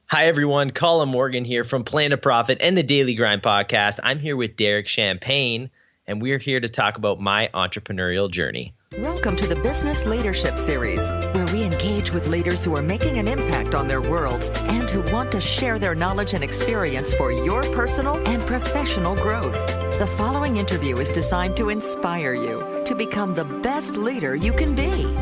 Hi, everyone. Colin Morgan here from Plan to Profit and the Daily Grind podcast. I'm here with Derek Champagne, and we're here to talk about my entrepreneurial journey. Welcome to the Business Leadership Series, where we engage with leaders who are making an impact on their worlds and who want to share their knowledge and experience for your personal and professional growth. The following interview is designed to inspire you to become the best leader you can be.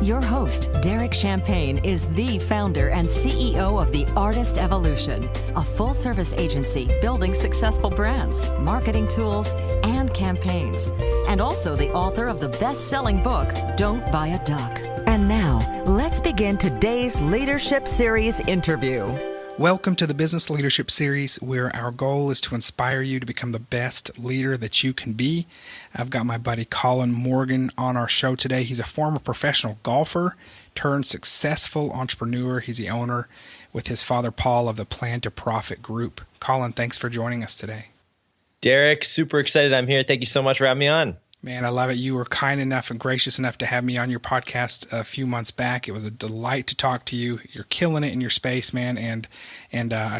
Your host, Derek Champagne, is the founder and CEO of The Artist Evolution, a full-service agency building successful brands, marketing tools, and campaigns, and also the author of the best-selling book, Don't Buy a Duck. And now, let's begin today's Leadership Series interview. Welcome to the Business Leadership Series, where our goal is to inspire you to become the best leader that you can be. I've got my buddy Colin Morgan on our show today. He's a former professional golfer turned successful entrepreneur. He's the owner with his father Paul of the Plan to Profit group. Colin, thanks for joining us today. Derek, super excited I'm here. Thank you so much for having me on. Man, I love it. You were kind enough and gracious enough to have me on your podcast a few months back. It was a delight to talk to you. You're killing it in your space, man.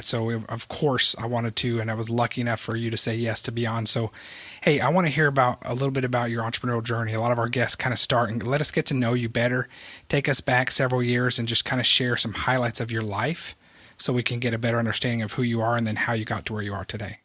So of course I wanted to, and I was lucky enough for you to say yes to be on. So, hey, I want to hear a little bit about your entrepreneurial journey. A lot of our guests kind of start and let us get to know you better. Take us back several years and just kind of share some highlights of your life so we can get a better understanding of who you are and then how you got to where you are today.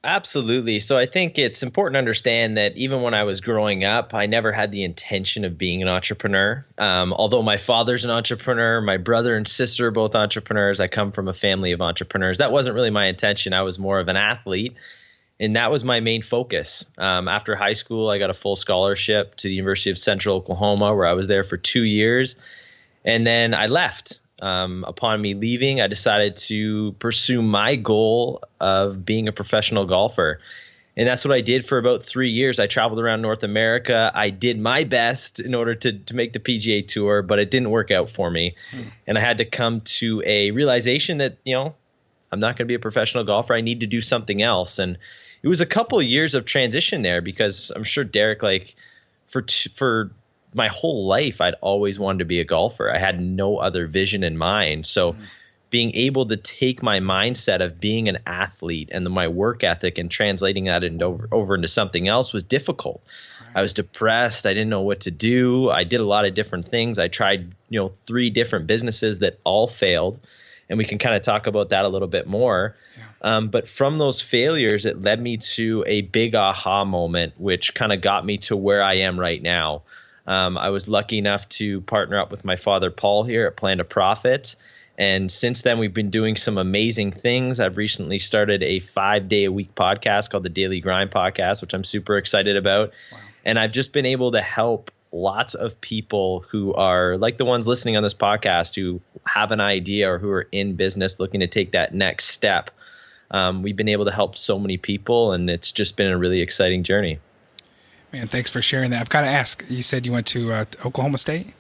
Absolutely. So I think it's important to understand that even when I was growing up, I never had the intention of being an entrepreneur. Although my father's an entrepreneur, my brother and sister are both entrepreneurs. I come from a family of entrepreneurs. That wasn't really my intention. I was more of an athlete, and that was my main focus. After high school, I got a full scholarship to the University of Central Oklahoma, where I was there for 2 years, and then I left. Upon me leaving, I decided to pursue my goal of being a professional golfer. And that's what I did for about 3 years. I traveled around North America. I did my best in order to make the PGA Tour, but it didn't work out for me. And I had to come to a realization that, I'm not going to be a professional golfer. I need to do something else. And it was a couple of years of transition there, because I'm sure, Derek, for my whole life, I'd always wanted to be a golfer. I had no other vision in mind. So being able to take my mindset of being an athlete and my work ethic and translating that over into something else was difficult. Right. I was depressed. I didn't know what to do. I did a lot of different things. I tried, 3 different businesses that all failed. And we can kind of talk about that a little bit more. Yeah. But from those failures, it led me to a big aha moment, which kind of got me to where I am right now. I was lucky enough to partner up with my father, Paul, here at Plan to Profit. And since then, we've been doing some amazing things. I've recently started a 5-day-a-week podcast called the Daily Grind podcast, which I'm super excited about. Wow. And I've just been able to help lots of people who are like the ones listening on this podcast who have an idea or who are in business looking to take that next step. We've been able to help so many people, and it's just been a really exciting journey. Man, thanks for sharing that. I've got to ask, you said you went to Oklahoma State?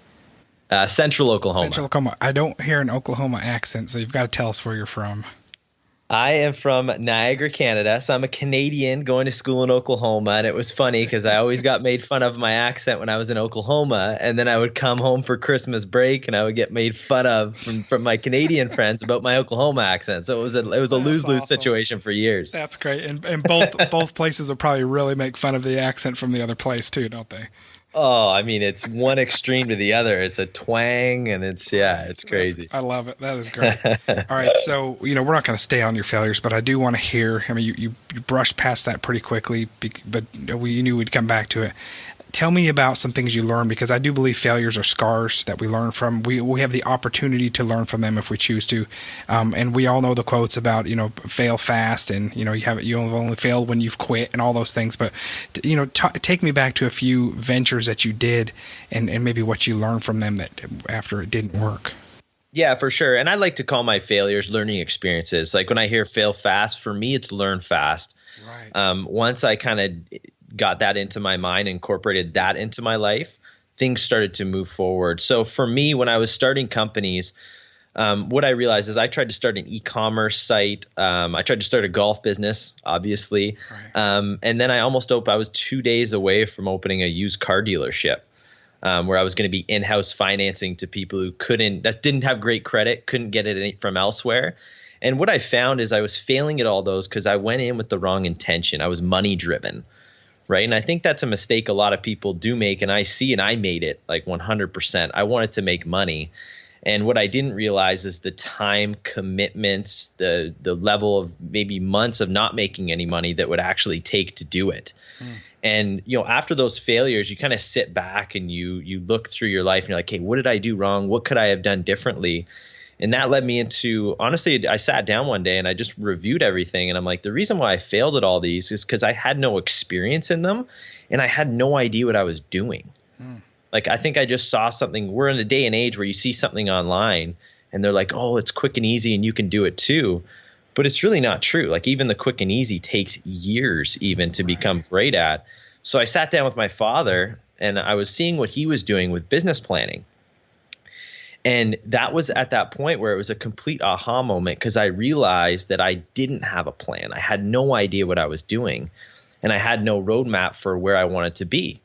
Central Oklahoma. Central Oklahoma. I don't hear an Oklahoma accent, so you've got to tell us where you're from. I am from Niagara, Canada, so I'm a Canadian going to school in Oklahoma, and it was funny because I always got made fun of my accent when I was in Oklahoma, and then I would come home for Christmas break, and I would get made fun of from my Canadian friends about my Oklahoma accent. So it was a lose-lose awesome situation for years. That's great, and both places will probably really make fun of the accent from the other place too, don't they? Oh, I mean, it's one extreme to the other. It's a twang, and it's crazy. I love it. That is great. All right, so we're not going to stay on your failures, but I do want to hear. I mean, you brushed past that pretty quickly, but you knew we'd come back to it. Tell me about some things you learned, because I do believe failures are scars that we learn from. We have the opportunity to learn from them if we choose to. And we all know the quotes about, fail fast and, you only failed when you've quit and all those things. But, take me back to a few ventures that you did and maybe what you learned from them that after it didn't work. Yeah, for sure. And I like to call my failures learning experiences. Like when I hear fail fast, for me, it's learn fast. Right. Once I kind of got that into my mind, incorporated that into my life, things started to move forward. So for me, when I was starting companies, what I realized is I tried to start an e-commerce site. I tried to start a golf business, obviously. Right. And then I was 2 days away from opening a used car dealership. where I was going to be in-house financing to people who didn't have great credit, couldn't get it from elsewhere. And what I found is I was failing at all those because I went in with the wrong intention. I was money driven, right? And I think that's a mistake a lot of people do make. And I see, and I made it like 100%. I wanted to make money. And what I didn't realize is the time commitments, the level of maybe months of not making any money that would actually take to do it. And, after those failures, you kind of sit back and you look through your life and you're like, hey, what did I do wrong? What could I have done differently? And that led me into, honestly, I sat down one day and I just reviewed everything. And I'm like, the reason why I failed at all these is because I had no experience in them and I had no idea what I was doing. Like, I think I just saw something. We're in a day and age where you see something online and they're like, oh, it's quick and easy and you can do it too. But it's really not true. Like, even the quick and easy takes years even to become great at. So I sat down with my father and I was seeing what he was doing with business planning. And that was at that point where it was a complete aha moment because I realized that I didn't have a plan. I had no idea what I was doing and I had no roadmap for where I wanted to be.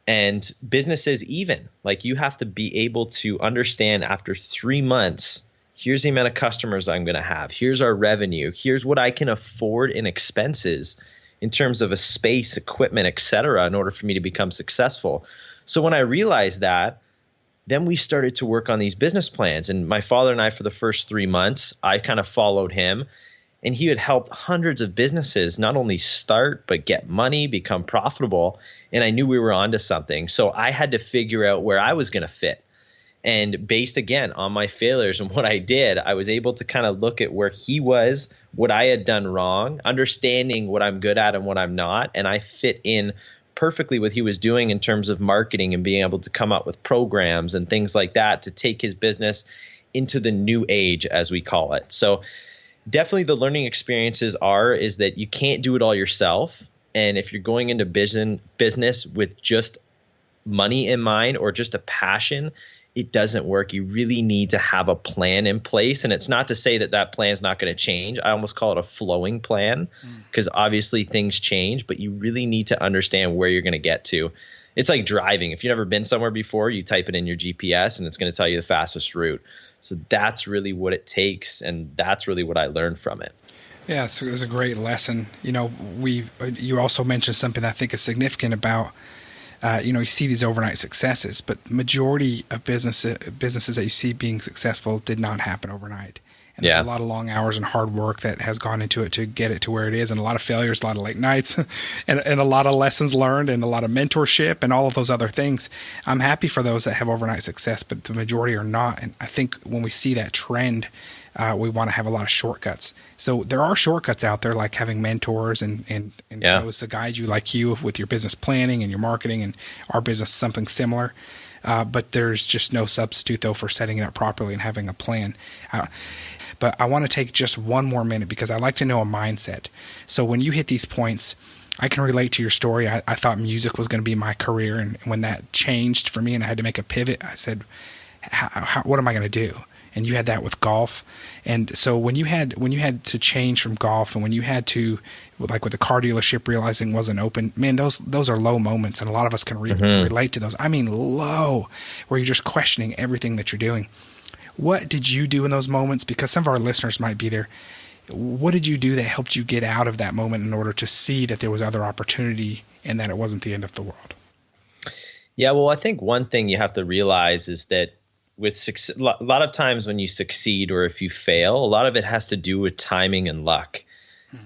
And businesses even, like, you have to be able to understand after 3 months, here's the amount of customers I'm going to have. Here's our revenue. Here's what I can afford in expenses in terms of a space, equipment, et cetera, in order for me to become successful. So when I realized that, then we started to work on these business plans. And my father and I, for the first 3 months, I kind of followed him. And he had helped hundreds of businesses not only start, but get money, become profitable. And I knew we were onto something. So I had to figure out where I was going to fit. And based, again, on my failures and what I did, I was able to kind of look at where he was, what I had done wrong, understanding what I'm good at and what I'm not. And I fit in perfectly what he was doing in terms of marketing and being able to come up with programs and things like that to take his business into the new age, as we call it. So definitely the learning experiences is that you can't do it all yourself. And if you're going into business with just money in mind or just a passion, it doesn't work. You really need to have a plan in place. And it's not to say that plan is not going to change. I almost call it a flowing plan because obviously things change, but you really need to understand where you're going to get to. It's like driving. If you've never been somewhere before, you type it in your GPS and it's going to tell you the fastest route. So that's really what it takes. And that's really what I learned from it. Yeah, it's a great lesson. You also mentioned something I think is significant about, you see these overnight successes, but the majority of businesses that you see being successful did not happen overnight. And there's a lot of long hours and hard work that has gone into it to get it to where it is, and a lot of failures, a lot of late nights, and a lot of lessons learned, and a lot of mentorship, and all of those other things. I'm happy for those that have overnight success, but the majority are not. And I think when we see that trend, we want to have a lot of shortcuts. So there are shortcuts out there, like having mentors and those to guide you, like you with your business planning and your marketing, and our business something similar. But there's just no substitute, though, for setting it up properly and having a plan. But I want to take just one more minute because I like to know a mindset. So when you hit these points, I can relate to your story. I thought music was going to be my career. And when that changed for me and I had to make a pivot, I said, what am I going to do? And you had that with golf. And so when you had to change from golf, and when you had to, like with the car dealership, realizing wasn't open, man, those are low moments. And a lot of us can relate to those. I mean, low, where you're just questioning everything that you're doing. What did you do in those moments? Because some of our listeners might be there. What did you do that helped you get out of that moment in order to see that there was other opportunity and that it wasn't the end of the world? Yeah, well, I think one thing you have to realize is that a lot of times when you succeed or if you fail, a lot of it has to do with timing and luck.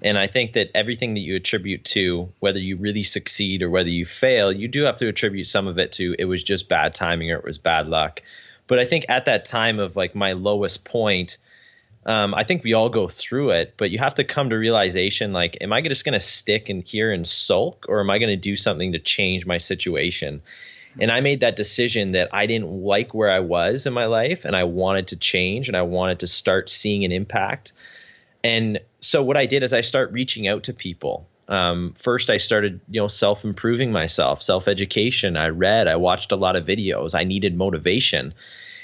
And I think that everything that you attribute to, whether you really succeed or whether you fail, you do have to attribute some of it to it was just bad timing or it was bad luck. But I think at that time of like my lowest point, I think we all go through it, but you have to come to realization, like, am I just going to stick in here and sulk, or am I going to do something to change my situation? And I made that decision that I didn't like where I was in my life and I wanted to change and I wanted to start seeing an impact. And so what I did is I start reaching out to people. First, I started, self-improving myself, self-education. I read, I watched a lot of videos. I needed motivation.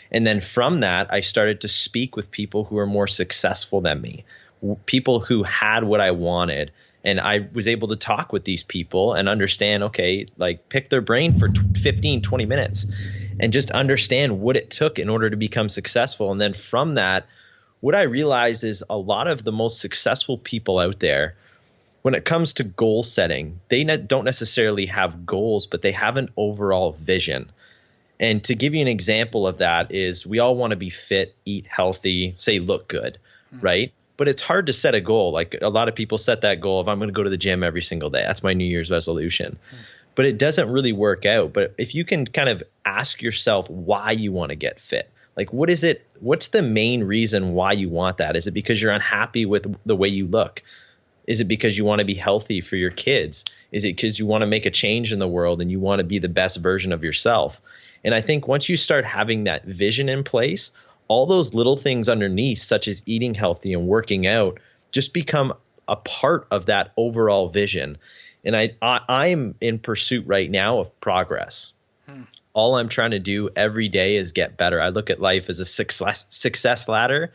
And then from that, I started to speak with people who are more successful than me, people who had what I wanted And I was able to talk with these people and understand, okay, like pick their brain for 15, 20 minutes and just understand what it took in order to become successful. And then from that, what I realized is a lot of the most successful people out there, when it comes to goal setting, they don't necessarily have goals, but they have an overall vision. And to give you an example of that is we all want to be fit, eat healthy, say look good, right? But it's hard to set a goal. Like a lot of people set that goal of I'm going to go to the gym every single day. That's my New Year's resolution. But it doesn't really work out. But if you can kind of ask yourself why you want to get fit, like what is it? What's the main reason why you want that? Is it because you're unhappy with the way you look? Is it because you want to be healthy for your kids? Is it because you want to make a change in the world and you want to be the best version of yourself? And I think once you start having that vision in place, all those little things underneath, such as eating healthy and working out, just become a part of that overall vision. And I'm in pursuit right now of progress. All I'm trying to do every day is get better. I look at life as a success ladder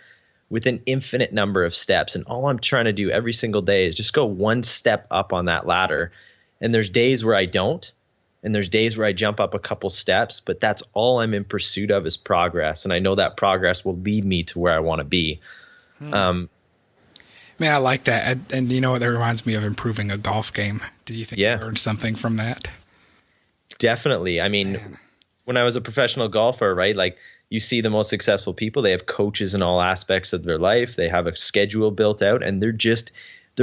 with an infinite number of steps. And all I'm trying to do every single day is just go one step up on that ladder. And there's days where I don't. And there's days where I jump up a couple steps, but that's all I'm in pursuit of is progress. And I know that progress will lead me to where I want to be. Man, I like that. And you know what? That reminds me of improving a golf game. Did you think you learned something from that? Definitely. I mean, when I was a professional golfer, right? Like you see the most successful people, they have coaches in all aspects of their life. They have a schedule built out and they're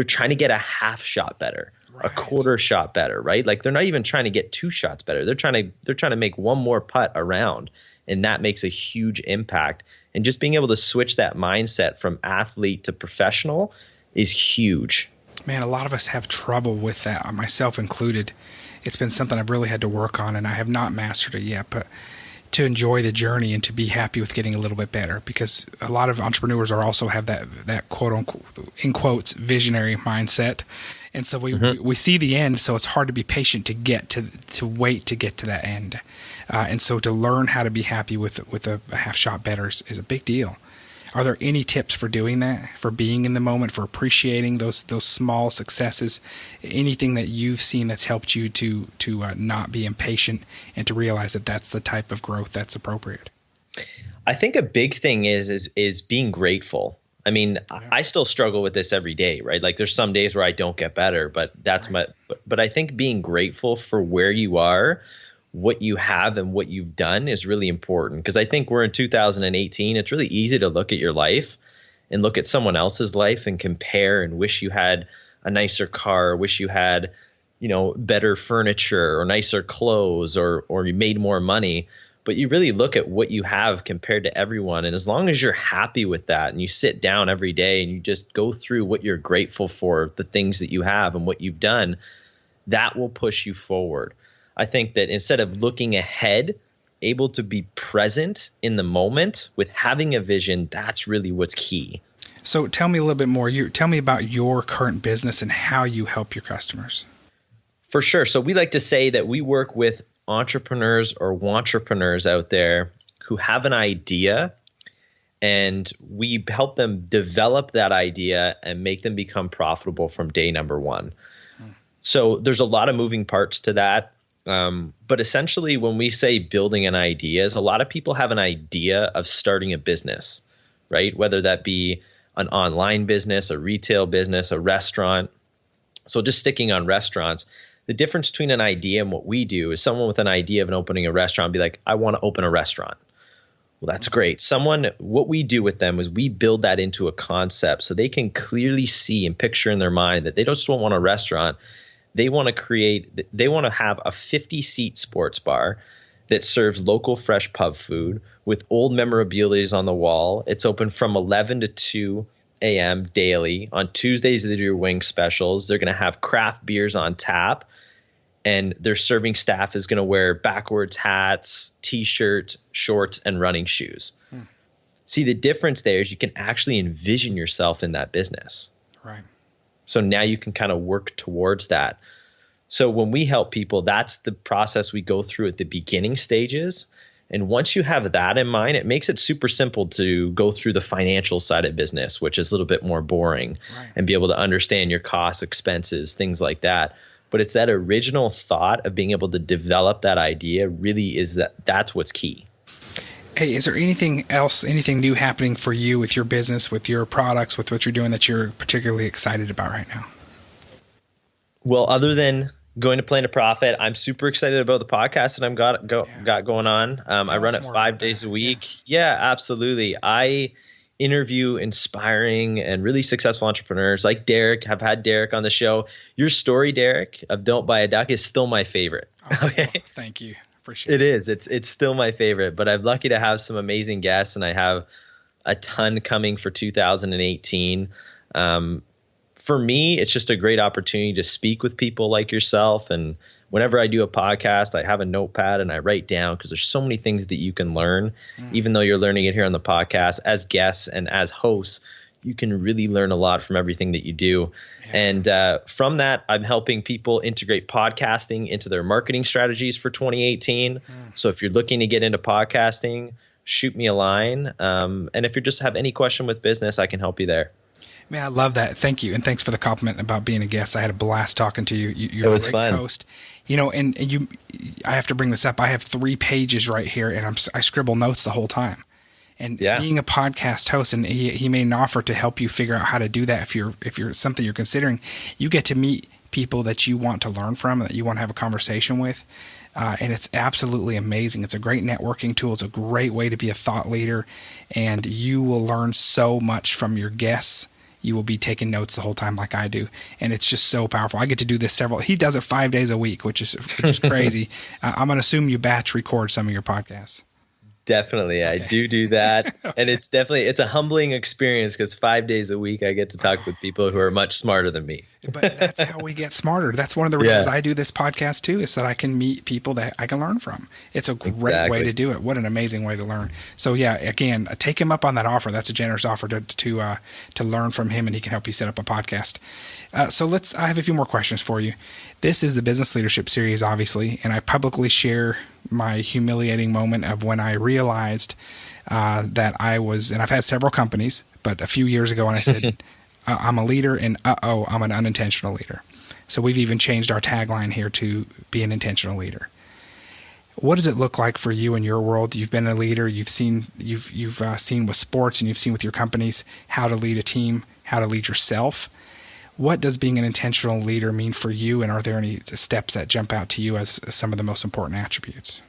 trying to get a half shot better. Right. A quarter shot better, right? Like they're not even trying to get 2 shots better. They're trying to make one more putt around, and that makes a huge impact. And just being able to switch that mindset from athlete to professional is huge. Man, a lot of us have trouble with that, myself included. It's been something I've really had to work on, and I have not mastered it yet, but to enjoy the journey and to be happy with getting a little bit better, because a lot of entrepreneurs also have that quote unquote, in quotes, visionary mindset. And so we see the end, so it's hard to be patient to get to wait to get to that end. And so to learn how to be happy with a half shot better is a big deal. Are there any tips for doing that, for being in the moment, for appreciating those small successes? Anything that you've seen that's helped you to not be impatient and to realize that that's the type of growth that's appropriate? I think a big thing is being grateful. I mean, I still struggle with this every day, right? Like there's some days where I don't get better, but but I think being grateful for where you are, what you have and what you've done is really important. Because I think we're in 2018. It's really easy to look at your life and look at someone else's life and compare and wish you had a nicer car, wish you had, better furniture or nicer clothes or you made more money. But you really look at what you have compared to everyone. And as long as you're happy with that and you sit down every day and you just go through what you're grateful for, the things that you have and what you've done, that will push you forward. I think that instead of looking ahead, able to be present in the moment with having a vision, that's really what's key. So tell me a little bit more. Tell me about your current business and how you help your customers. For sure. So we like to say that we work with entrepreneurs or wantrepreneurs out there who have an idea, and we help them develop that idea and make them become profitable from day number one. So there's a lot of moving parts to that. But essentially, when we say building an idea, is a lot of people have an idea of starting a business, right? Whether that be an online business, a retail business, a restaurant. So just sticking on restaurants, the difference between an idea and what we do is someone with an idea of opening a restaurant be like, I want to open a restaurant. Well, that's great. What we do with them is we build that into a concept so they can clearly see and picture in their mind that they just don't want a restaurant. They want to have a 50-seat sports bar that serves local fresh pub food with old memorabilia on the wall. It's open from 11 to 2 a.m. daily. On Tuesdays, they do wing specials. They're going to have craft beers on tap. And their serving staff is going to wear backwards hats, T-shirts, shorts, and running shoes. See, the difference there is you can actually envision yourself in that business. Right. So now you can kind of work towards that. So when we help people, that's the process we go through at the beginning stages And once you have that in mind, it makes it super simple to go through the financial side of business, which is a little bit more boring, Right. and be able to understand your costs, expenses, things like that. But it's that original thought of being able to develop that idea really is that's what's key. Hey, is there anything else, anything new happening for you with your business, with your products, with what you're doing that you're particularly excited about right now? Well, other than going to Plan to Profit, I'm super excited about the podcast that I've got going on. I run it 5 days a week. Yeah, absolutely. I interview inspiring and really successful entrepreneurs like Derek. I've had Derek on the show. Your story, Derek, of Don't Buy a Duck is still my favorite. Okay. Well, thank you. Appreciate it. It is. It's still my favorite, but I'm lucky to have some amazing guests, and I have a ton coming for 2018. For me, it's just a great opportunity to speak with people like yourself. And whenever I do a podcast, I have a notepad and I write down, because there's so many things that you can learn, even though you're learning it here on the podcast as guests and as hosts. You can really learn a lot from everything that you do. Yeah. And from that, I'm helping people integrate podcasting into their marketing strategies for 2018. So if you're looking to get into podcasting, shoot me a line. And if you just have any question with business, I can help you there. Man, I love that. Thank you. And thanks for the compliment about being a guest. I had a blast talking to you. You're it was a great fun. host. You know, and I have to bring this up. I have 3 pages right here, and I scribble notes the whole time. And being a podcast host, and he made an offer to help you figure out how to do that. If you're something you're considering, you get to meet people that you want to learn from, that you want to have a conversation with. And it's absolutely amazing. It's a great networking tool. It's a great way to be a thought leader, and you will learn so much from your guests. You will be taking notes the whole time like I do. And it's just so powerful. I get to do this he does it 5 days a week, which is crazy. I'm going to assume you batch record some of your podcasts. Definitely. Okay. I do that. Okay. And it's a humbling experience, because 5 days a week I get to talk with people who are much smarter than me. But that's how we get smarter. That's one of the reasons I do this podcast too, is that I can meet people that I can learn from. It's a great way to do it. What an amazing way to learn. So yeah, again, take him up on that offer. That's a generous offer to learn from him, and he can help you set up a podcast. I have a few more questions for you. This is the Business Leadership Series, obviously, and I publicly share my humiliating moment of when I realized that and I've had several companies, but a few years ago when I said, I'm a leader, and I'm an unintentional leader. So we've even changed our tagline here to be an intentional leader. What does it look like for you in your world? You've been a leader. You've seen with sports, and you've seen with your companies how to lead a team, how to lead yourself. What does being an intentional leader mean for you, and are there any steps that jump out to you as some of the most important attributes?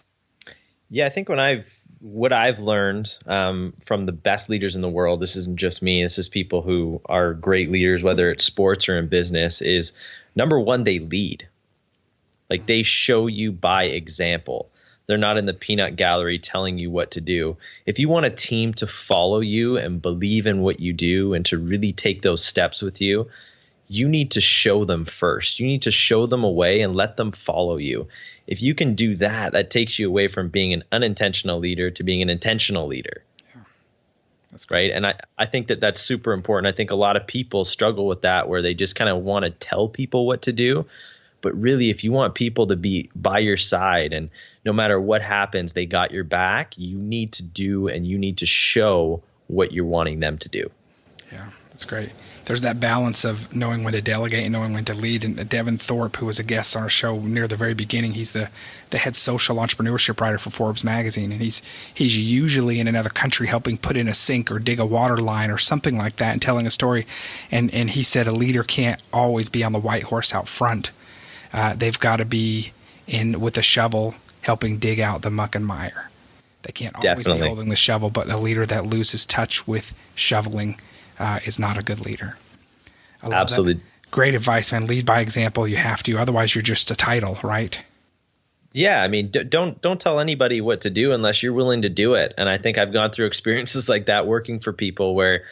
Yeah, I think what I've learned from the best leaders in the world, this isn't just me, this is people who are great leaders, whether it's sports or in business, is number one, they lead. Like, they show you by example. They're not in the peanut gallery telling you what to do. If you want a team to follow you and believe in what you do and to really take those steps with you, you need to show them first. You need to show them a way and let them follow you. If you can do that, that takes you away from being an unintentional leader to being an intentional leader. Yeah. That's great. Right. And I think that's super important. I think a lot of people struggle with that, where they just kind of want to tell people what to do. But really, if you want people to be by your side, and no matter what happens, they got your back, you need to do, and you need to show what you're wanting them to do. Yeah, that's great. There's that balance of knowing when to delegate and knowing when to lead. And Devin Thorpe, who was a guest on our show near the very beginning, he's the head social entrepreneurship writer for Forbes magazine, and he's usually in another country helping put in a sink or dig a water line or something like that and telling a story. And he said a leader can't always be on the white horse out front. They've got to be in with a shovel helping dig out the muck and mire. They can't always be holding the shovel, but a leader that loses touch with shoveling is not a good leader. Absolutely. That. Great advice, man. Lead by example. You have to. Otherwise, you're just a title, right? Yeah. I mean, don't tell anybody what to do unless you're willing to do it. And I think I've gone through experiences like that working for people where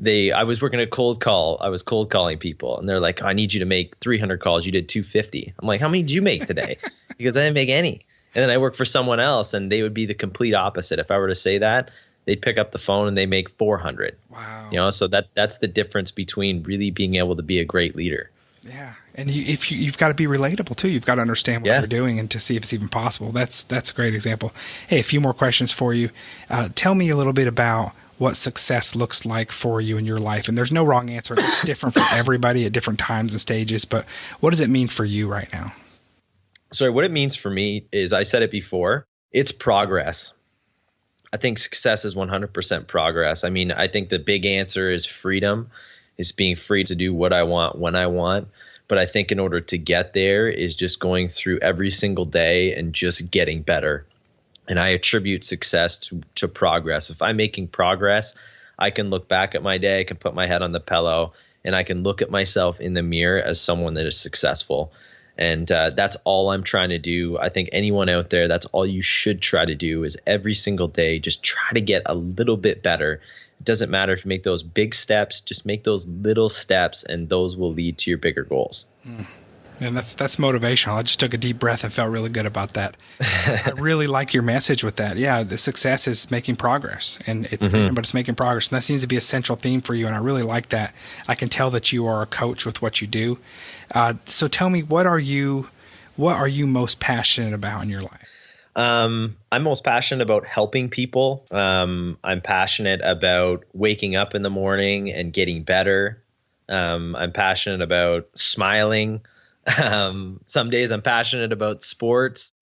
I was working a cold call. I was cold calling people, and they're like, I need you to make 300 calls. You did 250. I'm like, how many did you make today? Because I didn't make any. And then I work for someone else, and they would be the complete opposite. If I were to say that, they'd pick up the phone and they make 400. Wow. So that's the difference between really being able to be a great leader. Yeah, and you've got to be relatable too. You've got to understand what Yeah. you're doing and to see if it's even possible. That's a great example. Hey, a few more questions for you. Tell me a little bit about what success looks like for you in your life. And there's no wrong answer. It looks different for everybody at different times and stages. But what does it mean for you right now? So what it means for me is, I said it before, it's progress. I think success is 100% progress. I mean, I think the big answer is freedom. Is being free to do what I want when I want. But I think in order to get there is just going through every single day and just getting better. And I attribute success to progress. If I'm making progress, I can look back at my day, I can put my head on the pillow, and I can look at myself in the mirror as someone that is successful. And that's all I'm trying to do. I think anyone out there, that's all you should try to do, is every single day, just try to get a little bit better. It doesn't matter if you make those big steps, just make those little steps, and those will lead to your bigger goals. And that's motivational. I just took a deep breath and felt really good about that. I really like your message with that. Yeah, the success is making progress, and it's but it's making progress. And that seems to be a central theme for you, and I really like that. I can tell that you are a coach with what you do. So tell me, what are you most passionate about in your life? I'm most passionate about helping people. I'm passionate about waking up in the morning and getting better. I'm passionate about smiling. Some days I'm passionate about sports.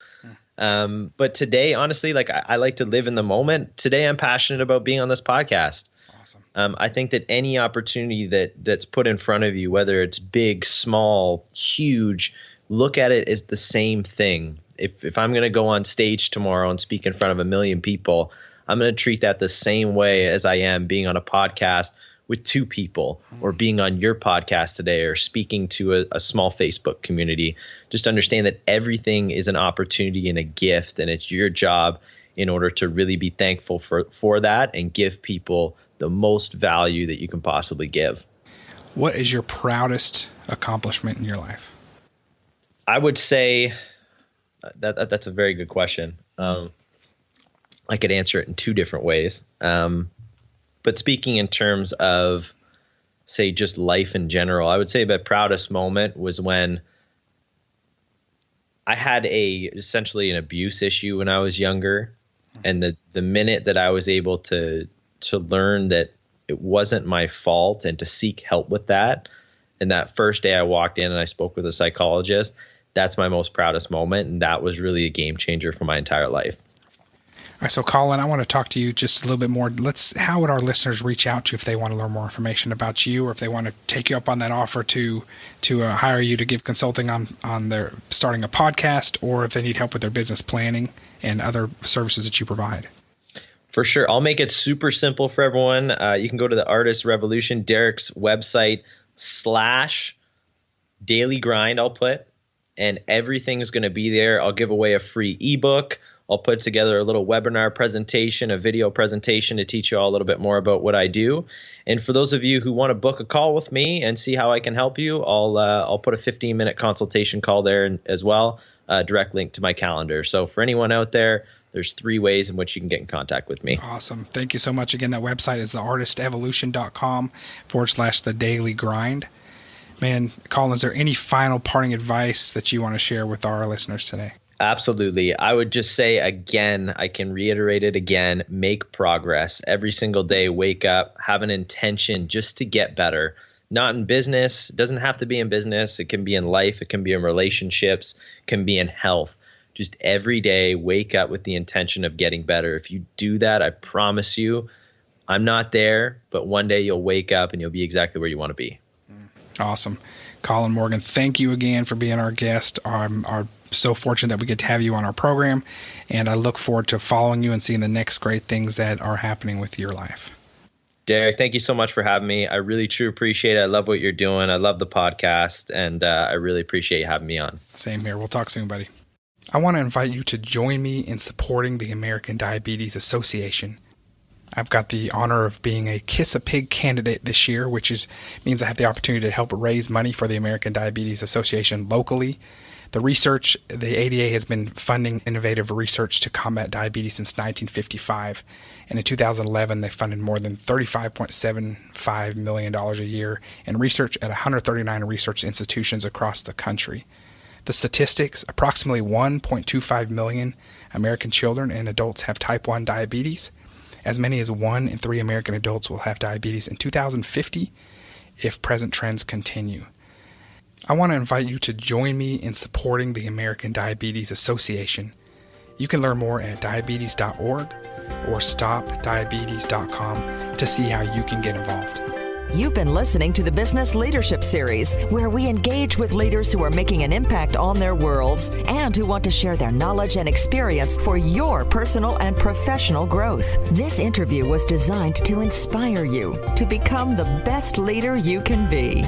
But today, honestly, like I like to live in the moment. Today, I'm passionate about being on this podcast. Awesome. I think that any opportunity that's put in front of you, whether it's big, small, huge, look at it as the same thing. If I'm going to go on stage tomorrow and speak in front of 1 million people, I'm going to treat that the same way as I am being on a podcast with 2 people, or being on your podcast today, or speaking to a small Facebook community. Just understand that everything is an opportunity and a gift, and it's your job in order to really be thankful for that and give people the most value that you can possibly give. What is your proudest accomplishment in your life? I would say that's a very good question. I could answer it in 2 different ways. But speaking in terms of, say, just life in general, I would say my proudest moment was when I had essentially an abuse issue when I was younger. And the minute that I was able to learn that it wasn't my fault and to seek help with that, and that first day I walked in and I spoke with a psychologist, that's my most proudest moment. And that was really a game changer for my entire life. All right, so Colin, I want to talk to you just a little bit more. How would our listeners reach out to you if they want to learn more information about you, or if they want to take you up on that offer to hire you to give consulting on their starting a podcast, or if they need help with their business planning and other services that you provide? For sure. I'll make it super simple for everyone. You can go to the Artist Revolution, Derek's website /daily grind, I'll put, and everything is going to be there. I'll give away a free ebook. I'll put together a little webinar presentation, a video presentation to teach you all a little bit more about what I do. And for those of you who want to book a call with me and see how I can help you, I'll put a 15-minute consultation call there as well, direct link to my calendar. So for anyone out there, there's 3 ways in which you can get in contact with me. Awesome. Thank you so much. Again, that website is theartistevolution.com/the-daily-grind. Man, Colin, is there any final parting advice that you want to share with our listeners today? Absolutely. I would just say again, I can reiterate it again, make progress every single day. Wake up, have an intention just to get better. Not in business. It doesn't have to be in business. It can be in life. It can be in relationships. It can be in health. Just every day, wake up with the intention of getting better. If you do that, I promise you, I'm not there, but one day you'll wake up and you'll be exactly where you want to be. Awesome. Colin Morgan, thank you again for being our guest. Our so fortunate that we get to have you on our program, and I look forward to following you and seeing the next great things that are happening with your life. Derek, thank you so much for having me. I really, truly appreciate it. I love what you're doing. I love the podcast, and I really appreciate you having me on. Same here. We'll talk soon, buddy. I want to invite you to join me in supporting the American Diabetes Association. I've got the honor of being a Kiss a Pig candidate this year, which means I have the opportunity to help raise money for the American Diabetes Association locally. The ADA has been funding innovative research to combat diabetes since 1955. And in 2011, they funded more than $35.75 million a year in research at 139 research institutions across the country. The statistics, approximately 1.25 million American children and adults have type 1 diabetes. As many as 1 in 3 American adults will have diabetes in 2050 if present trends continue. I want to invite you to join me in supporting the American Diabetes Association. You can learn more at diabetes.org or stopdiabetes.com to see how you can get involved. You've been listening to the Business Leadership Series, where we engage with leaders who are making an impact on their worlds and who want to share their knowledge and experience for your personal and professional growth. This interview was designed to inspire you to become the best leader you can be.